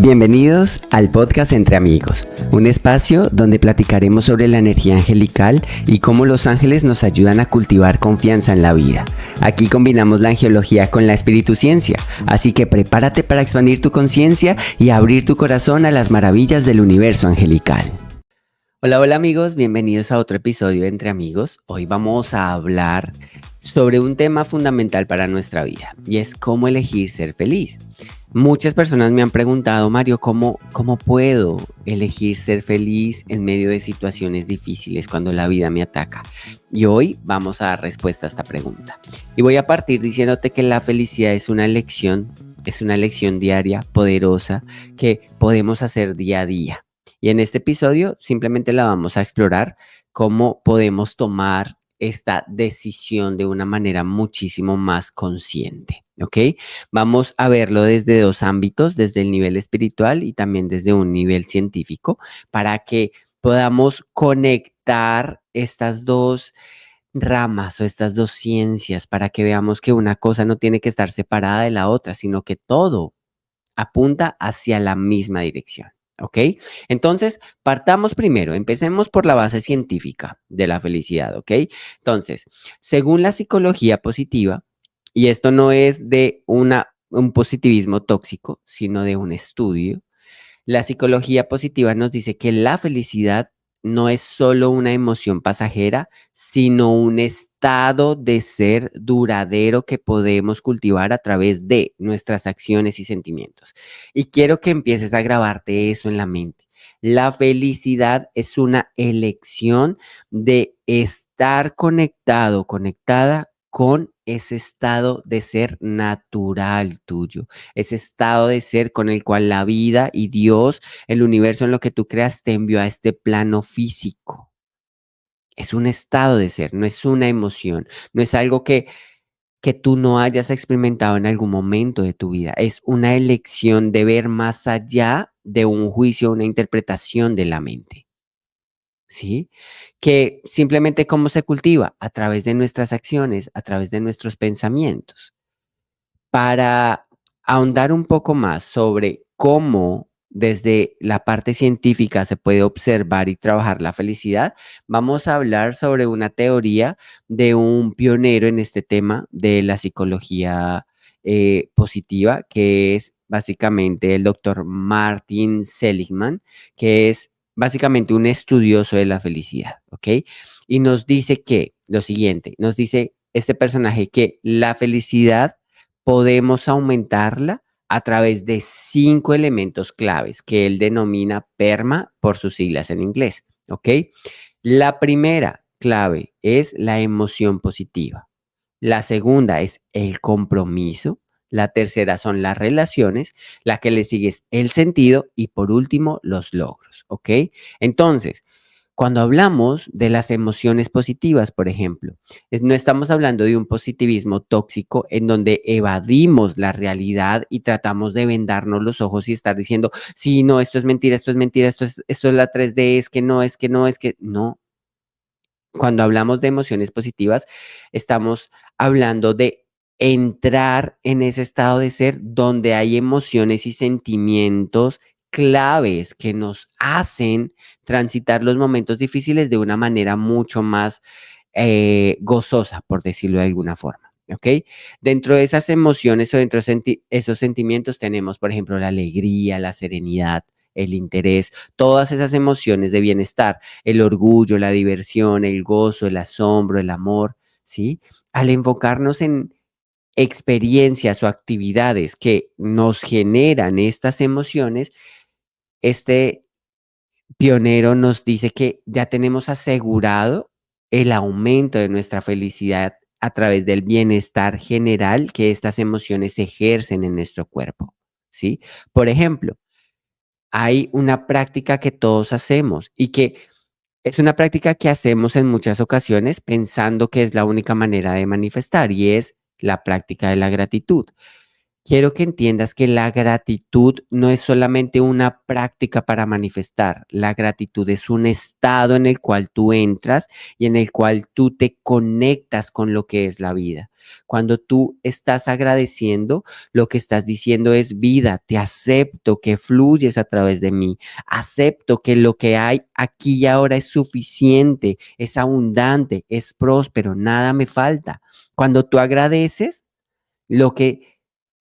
Bienvenidos al podcast Entre Amigos, un espacio donde platicaremos sobre la energía angelical y cómo los ángeles nos ayudan a cultivar confianza en la vida. Aquí combinamos la angelología con la espirituciencia, así que prepárate para expandir tu conciencia y abrir tu corazón a las maravillas del universo angelical. Hola amigos, bienvenidos a otro episodio de Entre Amigos. Hoy vamos a hablar sobre un tema fundamental para nuestra vida y es cómo elegir ser feliz. Muchas personas me han preguntado, Mario, ¿cómo puedo elegir ser feliz en medio de situaciones difíciles cuando la vida me ataca? Y hoy vamos a dar respuesta a esta pregunta. Y voy a partir diciéndote que la felicidad es una elección diaria, poderosa, que podemos hacer día a día. Y en este episodio simplemente la vamos a explorar cómo podemos tomar esta decisión de una manera muchísimo más consciente, ¿ok? Vamos a verlo desde dos ámbitos, desde el nivel espiritual y también desde un nivel científico, para que podamos conectar estas dos ramas o estas dos ciencias, para que veamos que una cosa no tiene que estar separada de la otra, sino que todo apunta hacia la misma dirección. ¿Ok? Entonces, partamos primero, empecemos por la base científica de la felicidad, ¿ok? Entonces, según la psicología positiva, y esto no es de un positivismo tóxico, sino de un estudio, la psicología positiva nos dice que la felicidad no es solo una emoción pasajera, sino un estado de ser duradero que podemos cultivar a través de nuestras acciones y sentimientos. Y quiero que empieces a grabarte eso en la mente. La felicidad es una elección de estar conectado, conectada con ese estado de ser natural tuyo, ese estado de ser con el cual la vida y Dios, el universo en lo que tú creas, te envió a este plano físico. Es un estado de ser, no es una emoción, no es algo que tú no hayas experimentado en algún momento de tu vida. Es una elección de ver más allá de un juicio, una interpretación de la mente. ¿Sí? Que simplemente cómo se cultiva a través de nuestras acciones, a través de nuestros pensamientos. Para ahondar un poco más sobre cómo desde la parte científica se puede observar y trabajar la felicidad, vamos a hablar sobre una teoría de un pionero en este tema de la psicología positiva, que es básicamente el doctor Martin Seligman, que es básicamente un estudioso de la felicidad, ¿ok? Y nos dice que lo siguiente, nos dice este personaje que la felicidad podemos aumentarla a través de 5 elementos claves que él denomina PERMA por sus siglas en inglés, ¿ok? La primera clave es la emoción positiva. La segunda es el compromiso. La tercera son las relaciones. La que le sigue es el sentido. Y por último, los logros, ¿ok? Entonces, cuando hablamos de las emociones positivas, por ejemplo, no estamos hablando de un positivismo tóxico en donde evadimos la realidad y tratamos de vendarnos los ojos y estar diciendo, sí, no, esto es mentira, esto es la 3D, es que no, es que no, es que no. Cuando hablamos de emociones positivas, estamos hablando de entrar en ese estado de ser donde hay emociones y sentimientos claves que nos hacen transitar los momentos difíciles de una manera mucho más gozosa, por decirlo de alguna forma. ¿Ok? Dentro de esas emociones o dentro de esos sentimientos tenemos, por ejemplo, la alegría, la serenidad, el interés, todas esas emociones de bienestar, el orgullo, la diversión, el gozo, el asombro, el amor, ¿sí? Al enfocarnos en experiencias o actividades que nos generan estas emociones, este pionero nos dice que ya tenemos asegurado el aumento de nuestra felicidad a través del bienestar general que estas emociones ejercen en nuestro cuerpo, ¿sí? Por ejemplo, hay una práctica que todos hacemos y que es una práctica que hacemos en muchas ocasiones pensando que es la única manera de manifestar y es la práctica de la gratitud. Quiero que entiendas que la gratitud no es solamente una práctica para manifestar. La gratitud es un estado en el cual tú entras y en el cual tú te conectas con lo que es la vida. Cuando tú estás agradeciendo, lo que estás diciendo es vida, te acepto que fluyes a través de mí. Acepto que lo que hay aquí y ahora es suficiente, es abundante, es próspero, nada me falta. Cuando tú agradeces, lo que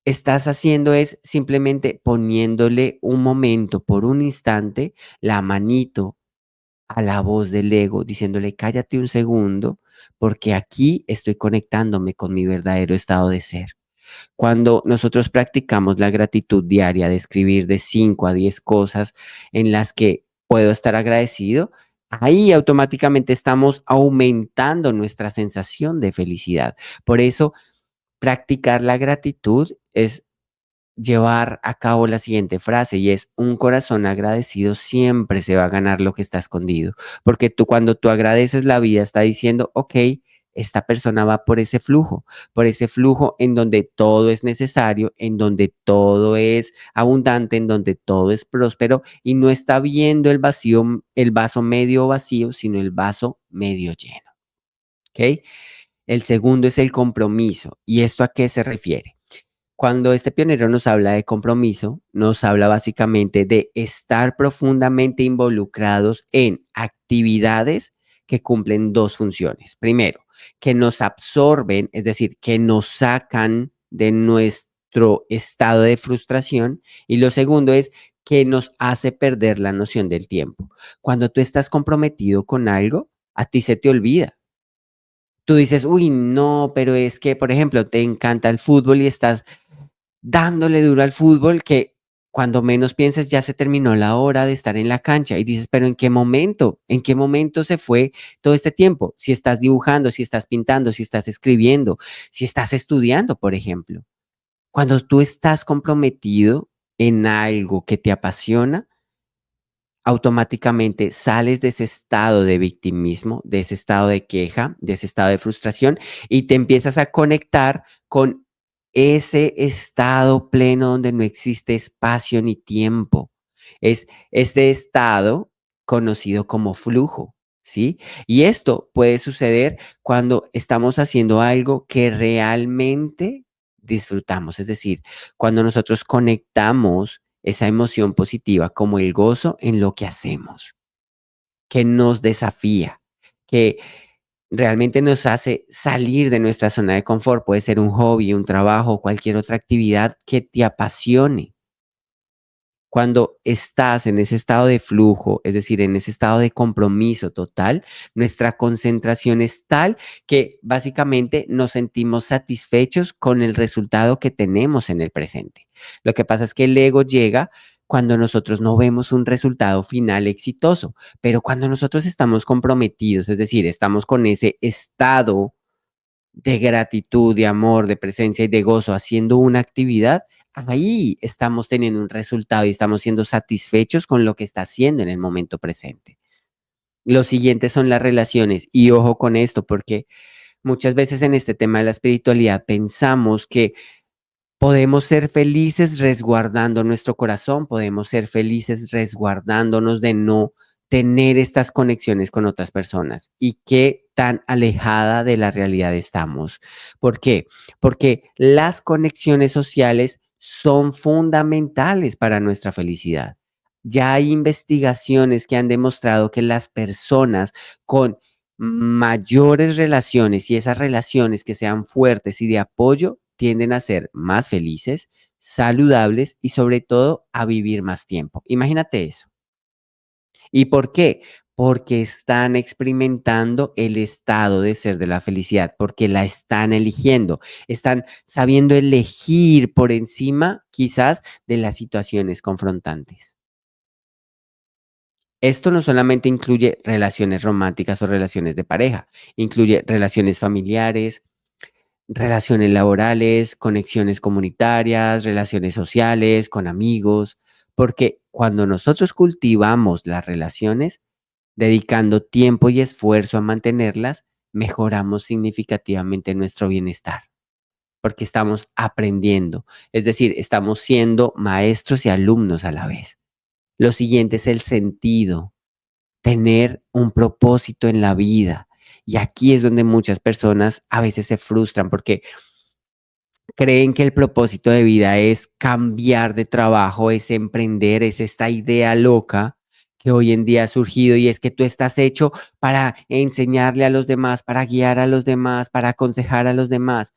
estás haciendo es simplemente poniéndole un momento, por un instante, la manito a la voz del ego, diciéndole, cállate un segundo, porque aquí estoy conectándome con mi verdadero estado de ser. Cuando nosotros practicamos la gratitud diaria de escribir de 5 a 10 cosas en las que puedo estar agradecido, ahí automáticamente estamos aumentando nuestra sensación de felicidad. Por eso, practicar la gratitud es llevar a cabo la siguiente frase y es: un corazón agradecido siempre se va a ganar lo que está escondido, porque tú cuando tú agradeces, la vida está diciendo, ok, esta persona va por ese flujo en donde todo es necesario, en donde todo es abundante, en donde todo es próspero y no está viendo el vacío, el vaso medio vacío, sino el vaso medio lleno. ¿Ok? El segundo es el compromiso. ¿Y esto a qué se refiere? Cuando este pionero nos habla de compromiso, nos habla básicamente de estar profundamente involucrados en actividades que cumplen dos funciones. Primero, que nos absorben, es decir, que nos sacan de nuestro estado de frustración. Y lo segundo es que nos hace perder la noción del tiempo. Cuando tú estás comprometido con algo, a ti se te olvida. Tú dices, uy, no, pero es que, por ejemplo, te encanta el fútbol y estás dándole duro al fútbol que cuando menos pienses ya se terminó la hora de estar en la cancha y dices, pero ¿en qué momento? ¿En qué momento se fue todo este tiempo? Si estás dibujando, si estás pintando, si estás escribiendo, si estás estudiando, por ejemplo. Cuando tú estás comprometido en algo que te apasiona, automáticamente sales de ese estado de victimismo, de ese estado de queja, de ese estado de frustración y te empiezas a conectar con ese estado pleno donde no existe espacio ni tiempo. Es este estado conocido como flujo, ¿sí? Y esto puede suceder cuando estamos haciendo algo que realmente disfrutamos, es decir, cuando nosotros conectamos esa emoción positiva como el gozo en lo que hacemos, que nos desafía, que realmente nos hace salir de nuestra zona de confort. Puede ser un hobby, un trabajo, cualquier otra actividad que te apasione. Cuando estás en ese estado de flujo, es decir, en ese estado de compromiso total, nuestra concentración es tal que básicamente nos sentimos satisfechos con el resultado que tenemos en el presente. Lo que pasa es que el ego llega cuando nosotros no vemos un resultado final exitoso, pero cuando nosotros estamos comprometidos, es decir, estamos con ese estado de gratitud, de amor, de presencia y de gozo haciendo una actividad, ahí estamos teniendo un resultado y estamos siendo satisfechos con lo que está haciendo en el momento presente. Los siguientes son las relaciones y ojo con esto porque muchas veces en este tema de la espiritualidad pensamos que podemos ser felices resguardando nuestro corazón, podemos ser felices resguardándonos de no tener estas conexiones con otras personas. ¿Y qué tan alejada de la realidad estamos? ¿Por qué? Porque las conexiones sociales son fundamentales para nuestra felicidad. Ya hay investigaciones que han demostrado que las personas con mayores relaciones y esas relaciones que sean fuertes y de apoyo tienden a ser más felices, saludables y sobre todo a vivir más tiempo. Imagínate eso. ¿Y por qué? Porque están experimentando el estado de ser de la felicidad, porque la están eligiendo, están sabiendo elegir por encima quizás de las situaciones confrontantes. Esto no solamente incluye relaciones románticas o relaciones de pareja, incluye relaciones familiares, relaciones laborales, conexiones comunitarias, relaciones sociales, con amigos, porque cuando nosotros cultivamos las relaciones, dedicando tiempo y esfuerzo a mantenerlas, mejoramos significativamente nuestro bienestar. porque estamos aprendiendo. Es decir, estamos siendo maestros y alumnos a la vez. Lo siguiente es el sentido, tener un propósito en la vida. Y aquí es donde muchas personas a veces se frustran porque creen que el propósito de vida es cambiar de trabajo, es emprender, es esta idea loca que hoy en día ha surgido y es que tú estás hecho para enseñarle a los demás, para guiar a los demás, para aconsejar a los demás.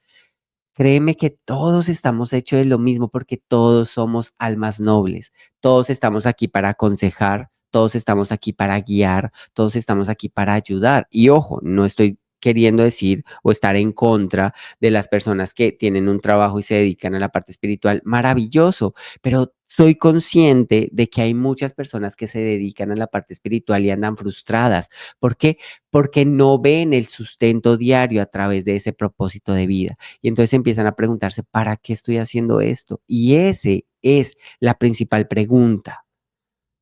Créeme que todos estamos hechos de lo mismo porque todos somos almas nobles. Todos estamos aquí para aconsejar, todos estamos aquí para guiar, todos estamos aquí para ayudar. Y ojo, no estoy queriendo decir o estar en contra de las personas que tienen un trabajo y se dedican a la parte espiritual. Maravilloso, pero soy consciente de que hay muchas personas que se dedican a la parte espiritual y andan frustradas. ¿Por qué? Porque no ven el sustento diario a través de ese propósito de vida. Y entonces empiezan a preguntarse, ¿para qué estoy haciendo esto? Y ese es la principal pregunta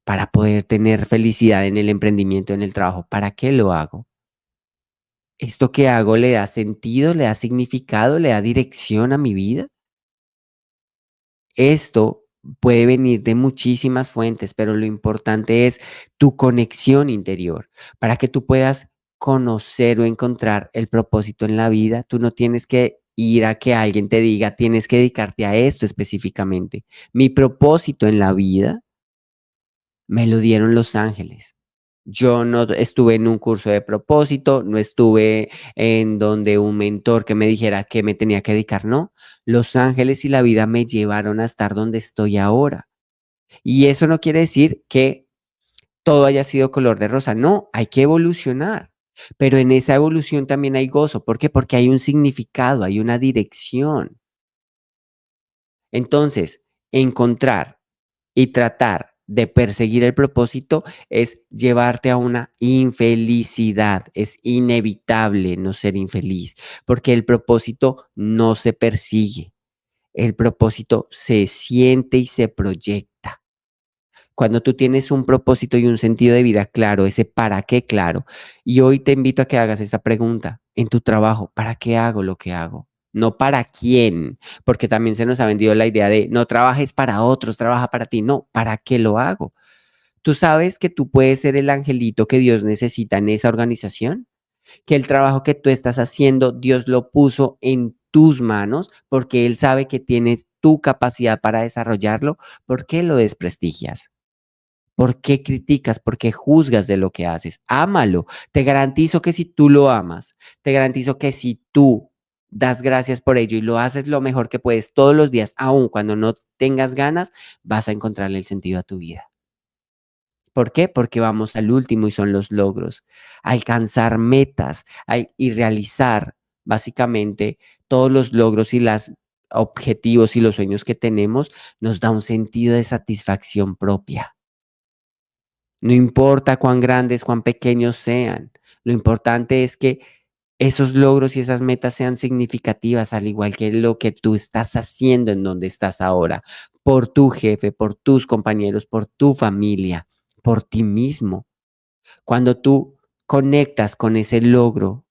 para poder tener felicidad en el emprendimiento, en el trabajo. ¿Para qué lo hago? ¿Esto que hago le da sentido, le da significado, le da dirección a mi vida? Esto puede venir de muchísimas fuentes, pero lo importante es tu conexión interior. Para que tú puedas conocer o encontrar el propósito en la vida, tú no tienes que ir a que alguien te diga, tienes que dedicarte a esto específicamente. Mi propósito en la vida me lo dieron los ángeles. Yo no estuve en un curso de propósito, no estuve en donde un mentor que me dijera que me tenía que dedicar, no. Los ángeles y la vida me llevaron a estar donde estoy ahora. Y eso no quiere decir que todo haya sido color de rosa, no, hay que evolucionar. Pero en esa evolución también hay gozo. ¿Por qué? Porque hay un significado, hay una dirección. Entonces, encontrar y tratar de perseguir el propósito es llevarte a una infelicidad. Es inevitable no ser infeliz, porque el propósito no se persigue. El propósito se siente y se proyecta. Cuando tú tienes un propósito y un sentido de vida claro, ese para qué claro. Y hoy te invito a que hagas esa pregunta en tu trabajo, ¿para qué hago lo que hago? No para quién, porque también se nos ha vendido la idea de no trabajes para otros, trabaja para ti. No, ¿para qué lo hago? ¿Tú sabes que tú puedes ser el angelito que Dios necesita en esa organización? Que el trabajo que tú estás haciendo, Dios lo puso en tus manos porque Él sabe que tienes tu capacidad para desarrollarlo. ¿Por qué lo desprestigias? ¿Por qué criticas? ¿Por qué juzgas de lo que haces? Ámalo. Te garantizo que si tú lo amas, te garantizo que si tú das gracias por ello y lo haces lo mejor que puedes todos los días, aun cuando no tengas ganas, vas a encontrarle el sentido a tu vida. ¿Por qué? Porque vamos al último y son los logros. Alcanzar metas y realizar básicamente todos los logros y los objetivos y los sueños que tenemos nos da un sentido de satisfacción propia. No importa cuán grandes, cuán pequeños sean. Lo importante es que esos logros y esas metas sean significativas, al igual que lo que tú estás haciendo en donde estás ahora, por tu jefe, por tus compañeros, por tu familia, por ti mismo. Cuando tú conectas con ese logro,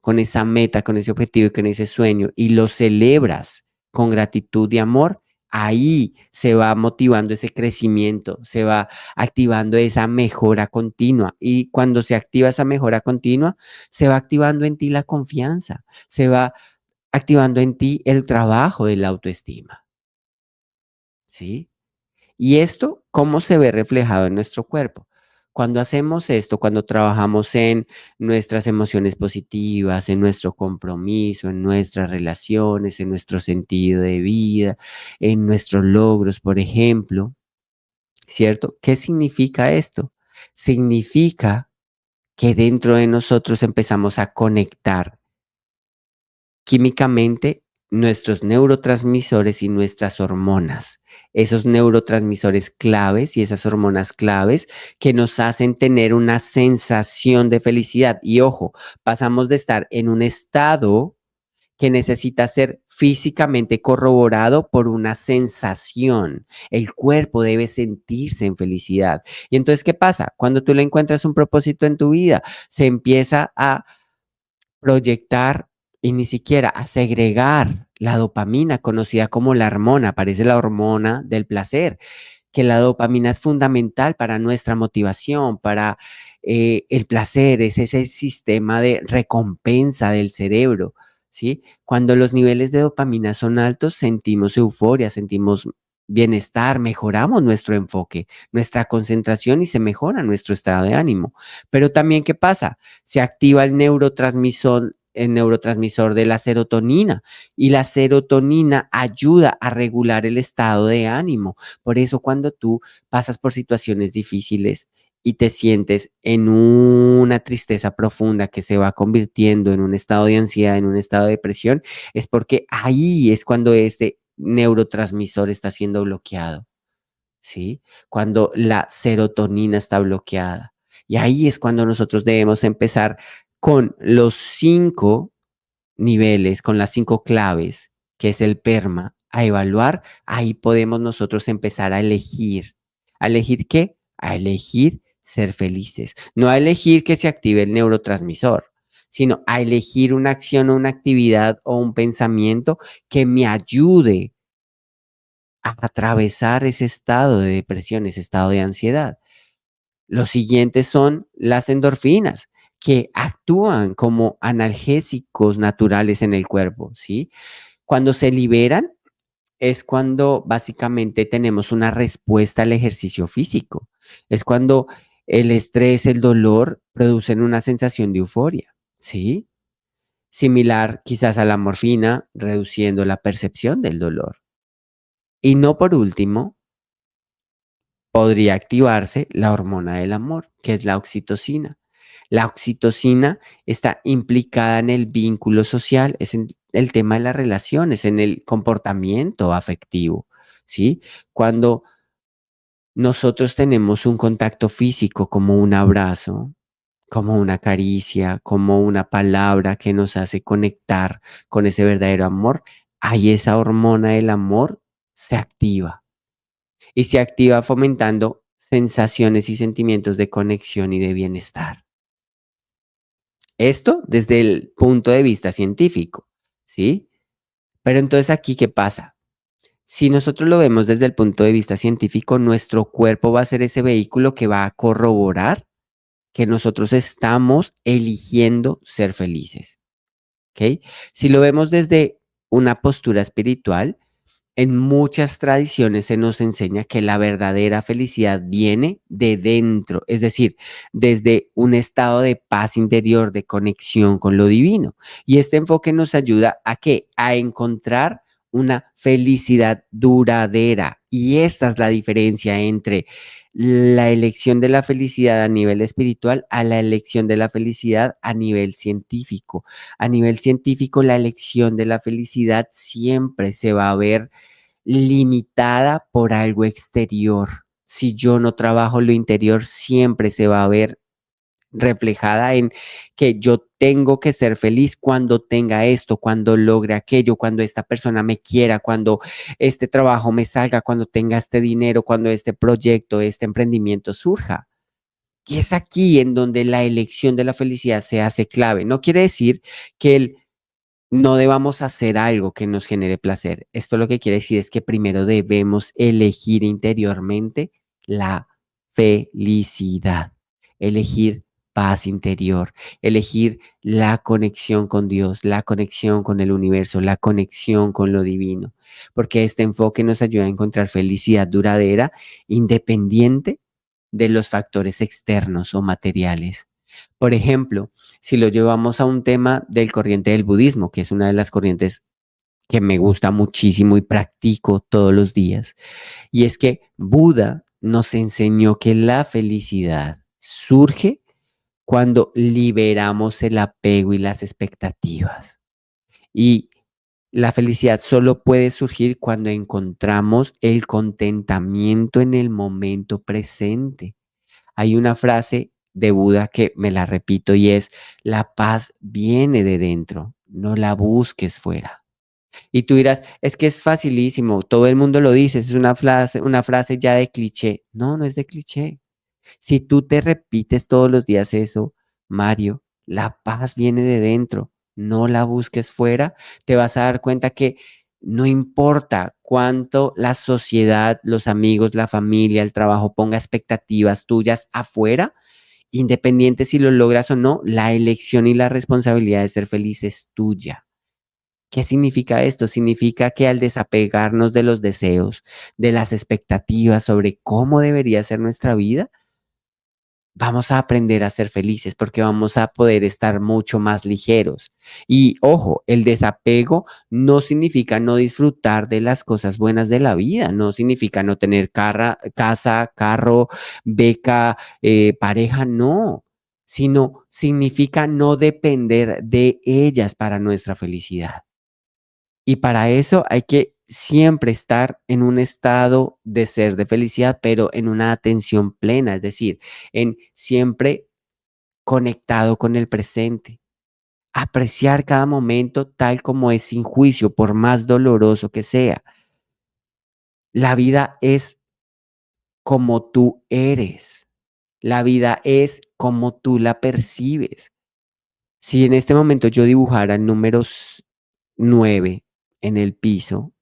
con esa meta, con ese objetivo y con ese sueño y lo celebras con gratitud y amor, ahí se va motivando ese crecimiento, se va activando esa mejora continua. Y cuando se activa esa mejora continua, se va activando en ti la confianza, se va activando en ti el trabajo de la autoestima, ¿sí? ¿Y esto cómo se ve reflejado en nuestro cuerpo? Cuando hacemos esto, cuando trabajamos en nuestras emociones positivas, en nuestro compromiso, en nuestras relaciones, en nuestro sentido de vida, en nuestros logros, por ejemplo, ¿cierto? ¿Qué significa esto? Significa que dentro de nosotros empezamos a conectar químicamente nuestros neurotransmisores y nuestras hormonas, esos neurotransmisores claves y esas hormonas claves que nos hacen tener una sensación de felicidad. Y ojo, pasamos de estar en un estado que necesita ser físicamente corroborado por una sensación. El cuerpo debe sentirse en felicidad. Y entonces, ¿qué pasa? Cuando tú le encuentras un propósito en tu vida, se empieza a proyectar y ni siquiera a segregar la dopamina, conocida como la hormona, parece la hormona del placer, que la dopamina es fundamental para nuestra motivación, para el placer, es ese sistema de recompensa del cerebro, ¿sí? Cuando los niveles de dopamina son altos, sentimos euforia, sentimos bienestar, mejoramos nuestro enfoque, nuestra concentración y se mejora nuestro estado de ánimo. Pero también, ¿qué pasa? Se activa el neurotransmisor de la serotonina y la serotonina ayuda a regular el estado de ánimo. Por eso cuando tú pasas por situaciones difíciles y te sientes en una tristeza profunda que se va convirtiendo en un estado de ansiedad, en un estado de depresión, es porque ahí es cuando este neurotransmisor está siendo bloqueado, ¿sí? Cuando la serotonina está bloqueada. Y ahí es cuando nosotros debemos empezar con los 5 niveles, con las 5 claves, que es el PERMA, a evaluar. Ahí podemos nosotros empezar a elegir. ¿A elegir qué? A elegir ser felices. No a elegir que se active el neurotransmisor, sino a elegir una acción o una actividad o un pensamiento que me ayude a atravesar ese estado de depresión, ese estado de ansiedad. Los siguientes son las endorfinas, que actúan como analgésicos naturales en el cuerpo, ¿sí? Cuando se liberan es cuando básicamente tenemos una respuesta al ejercicio físico. Es cuando el estrés, el dolor producen una sensación de euforia, ¿sí? Similar quizás a la morfina, reduciendo la percepción del dolor. Y no por último, podría activarse la hormona del amor, que es la oxitocina. La oxitocina está implicada en el vínculo social, es en el tema de las relaciones, en el comportamiento afectivo, ¿sí? Cuando nosotros tenemos un contacto físico como un abrazo, como una caricia, como una palabra que nos hace conectar con ese verdadero amor, ahí esa hormona del amor se activa y se activa fomentando sensaciones y sentimientos de conexión y de bienestar. Esto desde el punto de vista científico, ¿sí? Pero entonces aquí, ¿qué pasa? Si nosotros lo vemos desde el punto de vista científico, nuestro cuerpo va a ser ese vehículo que va a corroborar que nosotros estamos eligiendo ser felices, ¿ok? Si lo vemos desde una postura espiritual, en muchas tradiciones se nos enseña que la verdadera felicidad viene de dentro, es decir, desde un estado de paz interior, de conexión con lo divino. Y este enfoque nos ayuda a qué? A encontrar una felicidad duradera. Y esta es la diferencia entre la elección de la felicidad a nivel espiritual a la elección de la felicidad a nivel científico. A nivel científico, la elección de la felicidad siempre se va a ver limitada por algo exterior. Si yo no trabajo lo interior, siempre se va a ver reflejada en que yo tengo que ser feliz cuando tenga esto, cuando logre aquello, cuando esta persona me quiera, cuando este trabajo me salga, cuando tenga este dinero, cuando este proyecto, este emprendimiento surja. Y es aquí en donde la elección de la felicidad se hace clave. No quiere decir que no debamos hacer algo que nos genere placer. Esto lo que quiere decir es que primero debemos elegir interiormente la felicidad, elegir paz interior, elegir la conexión con Dios, la conexión con el universo, la conexión con lo divino, porque este enfoque nos ayuda a encontrar felicidad duradera, independiente de los factores externos o materiales. Por ejemplo, si lo llevamos a un tema del corriente del budismo, que es una de las corrientes que me gusta muchísimo y practico todos los días, y es que Buda nos enseñó que la felicidad surge cuando liberamos el apego y las expectativas. Y la felicidad solo puede surgir cuando encontramos el contentamiento en el momento presente. Hay una frase de Buda que me la repito y es, la paz viene de dentro, no la busques fuera. Y tú dirás, es que es facilísimo, todo el mundo lo dice, es una frase ya de cliché. No, no es de cliché. Si tú te repites todos los días eso, Mario, la paz viene de dentro, no la busques fuera, te vas a dar cuenta que no importa cuánto la sociedad, los amigos, la familia, el trabajo ponga expectativas tuyas afuera, independiente si lo logras o no, la elección y la responsabilidad de ser feliz es tuya. ¿Qué significa esto? Significa que al desapegarnos de los deseos, de las expectativas sobre cómo debería ser nuestra vida, vamos a aprender a ser felices porque vamos a poder estar mucho más ligeros. Y ojo, el desapego no significa no disfrutar de las cosas buenas de la vida, no significa no tener casa, carro, beca, pareja, no, sino significa no depender de ellas para nuestra felicidad. Y para eso hay que siempre estar en un estado de ser de felicidad, pero en una atención plena, es decir, en siempre conectado con el presente. Apreciar cada momento tal como es sin juicio, por más doloroso que sea. La vida es como tú eres. La vida es como tú la percibes. Si en este momento yo dibujara el número 9 en el piso,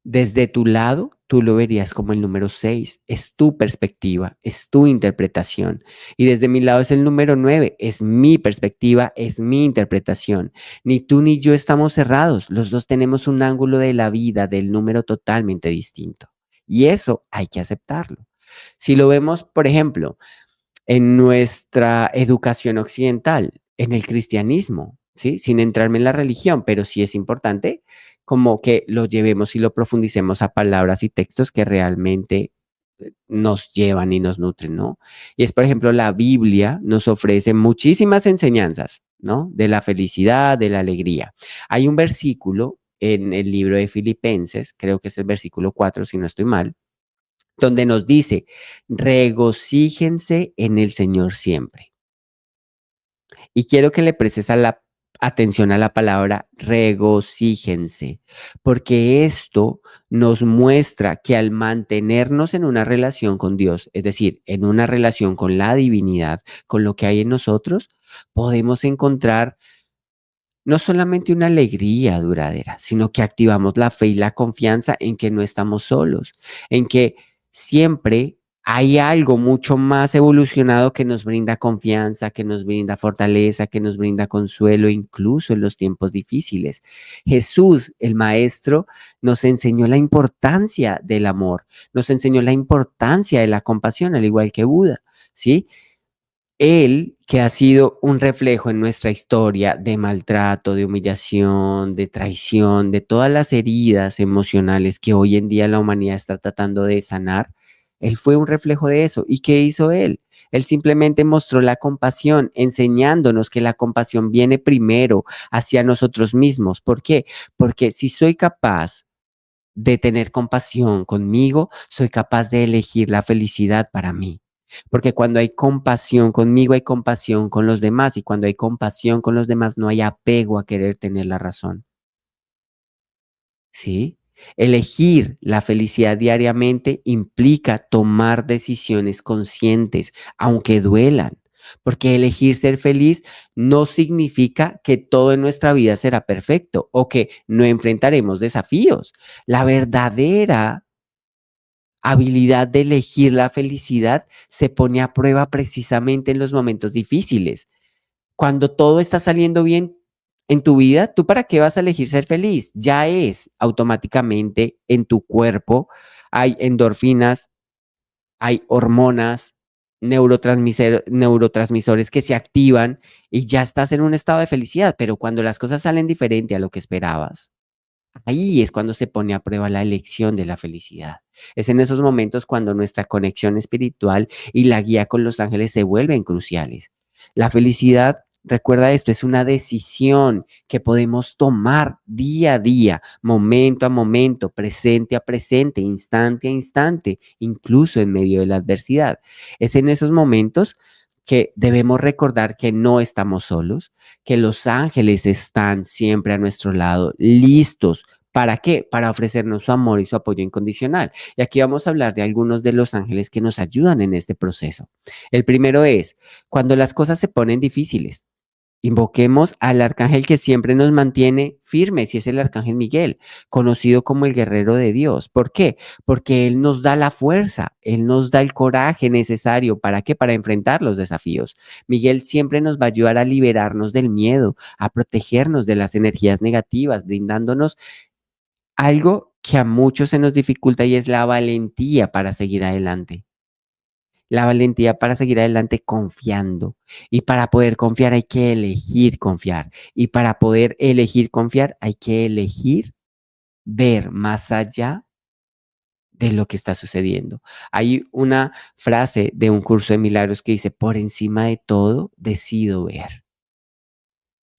desde tu lado, tú lo verías como el número 6. Es tu perspectiva, es tu interpretación. Y desde mi lado es el número 9. Es mi perspectiva, es mi interpretación. Ni tú ni yo estamos cerrados. Los dos tenemos un ángulo de la vida, del número totalmente distinto. Y eso hay que aceptarlo. Si lo vemos, por ejemplo, en nuestra educación occidental, en el cristianismo, ¿sí? Sin entrarme en la religión, pero sí es importante como que lo llevemos y lo profundicemos a palabras y textos que realmente nos llevan y nos nutren, ¿no? Y es, por ejemplo, la Biblia nos ofrece muchísimas enseñanzas, ¿no? De la felicidad, de la alegría. Hay un versículo en el libro de Filipenses, creo que es el versículo 4, si no estoy mal, donde nos dice, regocíjense en el Señor siempre. Y quiero que le prestes atención a la palabra regocíjense, porque esto nos muestra que al mantenernos en una relación con Dios, es decir, en una relación con la divinidad, con lo que hay en nosotros, podemos encontrar no solamente una alegría duradera, sino que activamos la fe y la confianza en que no estamos solos, en que siempre hay algo mucho más evolucionado que nos brinda confianza, que nos brinda fortaleza, que nos brinda consuelo, incluso en los tiempos difíciles. Jesús, el Maestro, nos enseñó la importancia del amor, nos enseñó la importancia de la compasión, al igual que Buda, ¿sí? Él, que ha sido un reflejo en nuestra historia de maltrato, de humillación, de traición, de todas las heridas emocionales que hoy en día la humanidad está tratando de sanar, él fue un reflejo de eso. ¿Y qué hizo él? Él simplemente mostró la compasión, enseñándonos que la compasión viene primero hacia nosotros mismos. ¿Por qué? Porque si soy capaz de tener compasión conmigo, soy capaz de elegir la felicidad para mí. Porque cuando hay compasión conmigo, hay compasión con los demás. Y cuando hay compasión con los demás, no hay apego a querer tener la razón. ¿Sí? Elegir la felicidad diariamente implica tomar decisiones conscientes, aunque duelan. Porque elegir ser feliz no significa que todo en nuestra vida será perfecto o que no enfrentaremos desafíos. La verdadera habilidad de elegir la felicidad se pone a prueba precisamente en los momentos difíciles. Cuando todo está saliendo bien en tu vida, ¿tú para qué vas a elegir ser feliz? Ya es automáticamente en tu cuerpo. Hay endorfinas, hay hormonas, neurotransmisores que se activan y ya estás en un estado de felicidad. Pero cuando las cosas salen diferente a lo que esperabas, ahí es cuando se pone a prueba la elección de la felicidad. Es en esos momentos cuando nuestra conexión espiritual y la guía con los ángeles se vuelven cruciales. La felicidad, recuerda esto, es una decisión que podemos tomar día a día, momento a momento, presente a presente, instante a instante, incluso en medio de la adversidad. Es en esos momentos que debemos recordar que no estamos solos, que los ángeles están siempre a nuestro lado, listos. ¿Para qué? Para ofrecernos su amor y su apoyo incondicional. Y aquí vamos a hablar de algunos de los ángeles que nos ayudan en este proceso. El primero es cuando las cosas se ponen difíciles. Invoquemos al arcángel que siempre nos mantiene firmes y es el arcángel Miguel, conocido como el guerrero de Dios. ¿Por qué? Porque él nos da la fuerza, él nos da el coraje necesario. ¿Para qué? Para enfrentar los desafíos. Miguel siempre nos va a ayudar a liberarnos del miedo, a protegernos de las energías negativas, brindándonos algo que a muchos se nos dificulta y es la valentía para seguir adelante. La valentía para seguir adelante confiando. Y para poder confiar hay que elegir confiar. Y para poder elegir confiar hay que elegir ver más allá de lo que está sucediendo. Hay una frase de un curso de milagros que dice, por encima de todo, decido ver.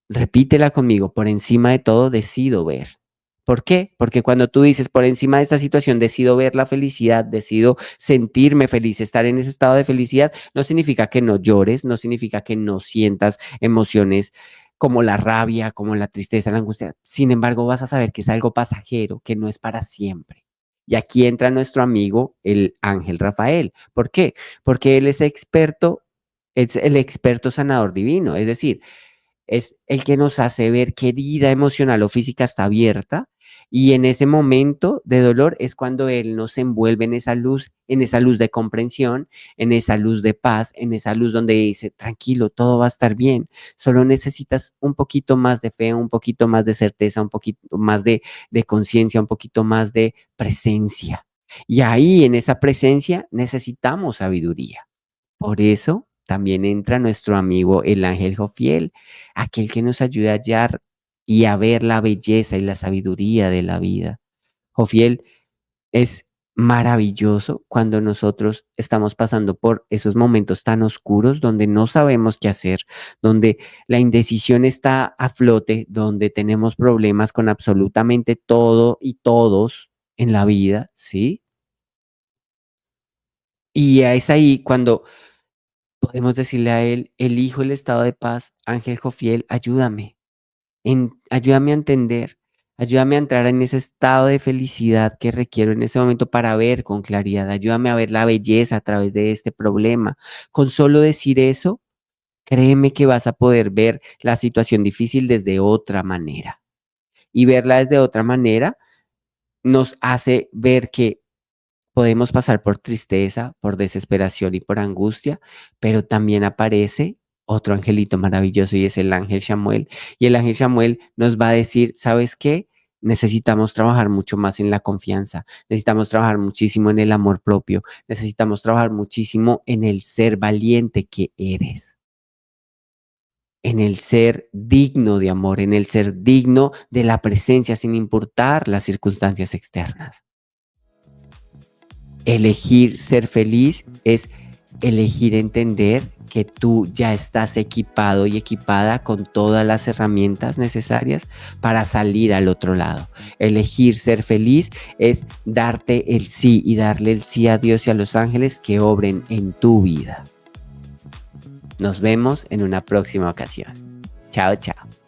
Repítela conmigo, por encima de todo decido ver. ¿Por qué? Porque cuando tú dices por encima de esta situación decido ver la felicidad, decido sentirme feliz, estar en ese estado de felicidad, no significa que no llores, no significa que no sientas emociones como la rabia, como la tristeza, la angustia. Sin embargo, vas a saber que es algo pasajero, que no es para siempre. Y aquí entra nuestro amigo, el ángel Rafael. ¿Por qué? Porque él es el experto sanador divino. Es decir, es el que nos hace ver qué herida emocional o física está abierta y en ese momento de dolor es cuando Él nos envuelve en esa luz de comprensión, en esa luz de paz, en esa luz donde dice, tranquilo, todo va a estar bien, solo necesitas un poquito más de fe, un poquito más de certeza, un poquito más de conciencia, un poquito más de presencia. Y ahí en esa presencia necesitamos sabiduría. Por eso también entra nuestro amigo el ángel Jofiel, aquel que nos ayuda a hallar y a ver la belleza y la sabiduría de la vida. Jofiel es maravilloso cuando nosotros estamos pasando por esos momentos tan oscuros donde no sabemos qué hacer, donde la indecisión está a flote, donde tenemos problemas con absolutamente todo y todos en la vida, ¿sí? Y es ahí cuando podemos decirle a él, elijo el estado de paz, Ángel Jofiel, ayúdame, ayúdame a entender, ayúdame a entrar en ese estado de felicidad que requiero en ese momento para ver con claridad, ayúdame a ver la belleza a través de este problema. Con solo decir eso, créeme que vas a poder ver la situación difícil desde otra manera. Y verla desde otra manera nos hace ver que podemos pasar por tristeza, por desesperación y por angustia, pero también aparece otro angelito maravilloso y es el ángel Samuel. Y el ángel Samuel nos va a decir, ¿sabes qué? Necesitamos trabajar mucho más en la confianza, necesitamos trabajar muchísimo en el amor propio, necesitamos trabajar muchísimo en el ser valiente que eres, en el ser digno de amor, en el ser digno de la presencia sin importar las circunstancias externas. Elegir ser feliz es elegir entender que tú ya estás equipado y equipada con todas las herramientas necesarias para salir al otro lado. Elegir ser feliz es darte el sí y darle el sí a Dios y a los ángeles que obren en tu vida. Nos vemos en una próxima ocasión. Chao, chao.